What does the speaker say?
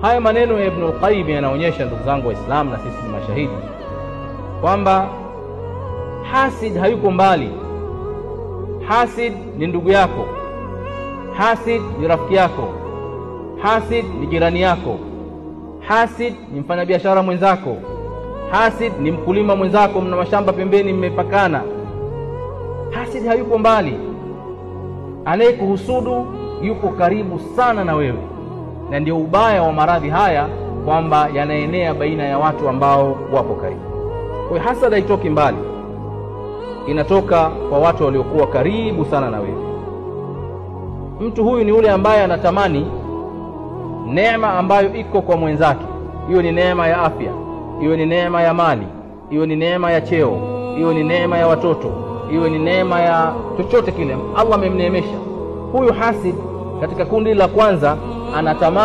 Haya maneno ya Ibn al-Qayyim yanaonyesha, ndugu zangu Waislamu, na sisi ni mashahidi kwamba hasid hayuko mbali. Hasid ni ndugu yako, hasid ni rafiki yako, hasid ni jirani yako, hasid ni mfanyabiashara mwenzako, hasid ni mkulima mwenzako, mna mashamba pembeni mmepakana. Hasid hayuko mbali, anayekuhusudu yuko karibu sana na wewe. Na ndio ubaya wa maradhi haya, kwamba yanaenea baina ya watu ambao wapo karibu. Kwa hiyo hasad haitoki mbali, inatoka kwa watu waliokuwa karibu sana na wewe. Mtu huyu ni yule ambaye anatamani neema ambayo iko kwa mwenzake, hiyo ni neema ya afya, hiyo ni neema ya mali, hiyo ni neema ya cheo, hiyo ni neema ya watoto, hiyo ni neema ya chochote kile Allah amemneemesha. Huyu hasid katika kundi la kwanza anatamani